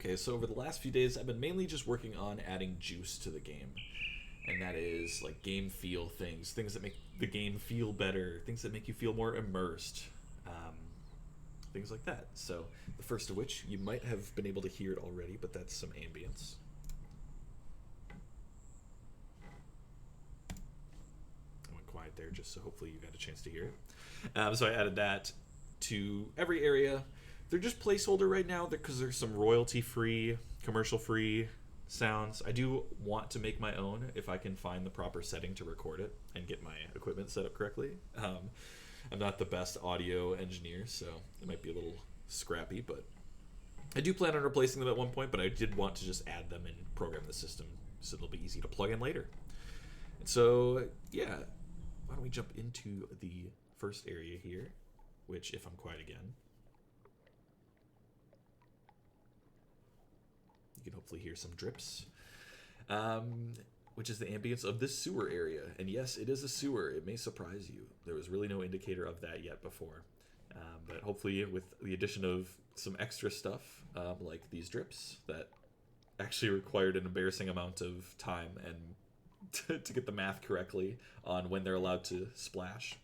Okay, so over the last few days, I've been mainly just working on adding juice to the game. And that is like game feel things, things that make the game feel better, things that make you feel more immersed, um, things like that. So, the first of which, you might have been able to hear it already, but that's some ambience. I went quiet there just so hopefully you got a chance to hear it. So, I added that to every area. They're just placeholder right now because there's some royalty free, commercial free sounds. I do want to make my own if I can find the proper setting to record it and get my equipment set up correctly. I'm not the best audio engineer, so it might be a little scrappy, but I do plan on replacing them at one point, but I did want to just add them and program the system so it'll be easy to plug in later. And so, yeah, why don't we jump into the first area here, which, if I'm quiet again, you can hopefully hear some drips, which is the ambience of this sewer area. And yes, it is a sewer. It may surprise you. There was really no indicator of that yet before. But hopefully with the addition of some extra stuff, like these drips, that actually required an embarrassing amount of time and to get the math correctly on when they're allowed to splash.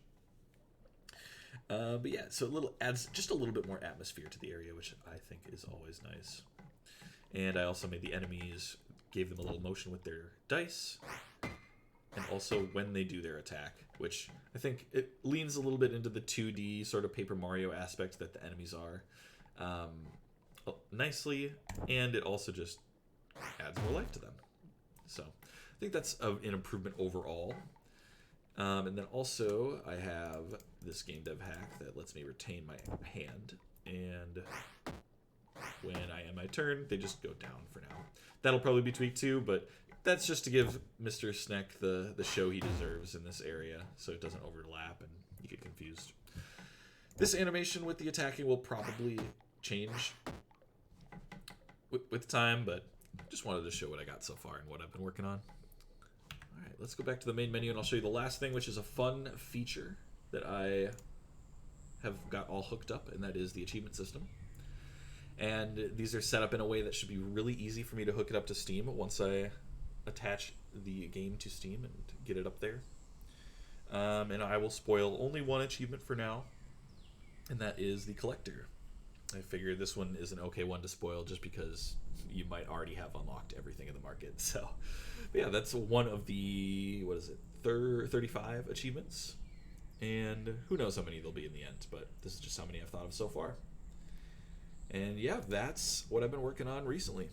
But yeah, so adds just a little bit more atmosphere to the area, which I think is always nice. And I also made the enemies, gave them a little motion with their dice, and also when they do their attack, which I think it leans a little bit into the 2D sort of Paper Mario aspect that the enemies are, nicely, and it also just adds more life to them. So I think that's an improvement overall. And then also I have this game dev hack that lets me retain my hand, and when I end my turn, they just go down for now. That'll probably be tweaked too, but that's just to give Mr. Sneck the show he deserves in this area, so it doesn't overlap and you get confused. This animation with the attacking will probably change with time, but just wanted to show what I got so far and what I've been working on. Alright, let's go back to the main menu and I'll show you the last thing, which is a fun feature that I have got all hooked up, and that is the achievement system. And these are set up in a way that should be really easy for me to hook it up to Steam once I attach the game to Steam and get it up there. And I will spoil only one achievement for now, and that is the Collector. I figured this one is an okay one to spoil just because you might already have unlocked everything in the market. So, but yeah, that's one of the, 35 achievements. And who knows how many there'll be in the end, but this is just how many I've thought of so far. And yeah, that's what I've been working on recently.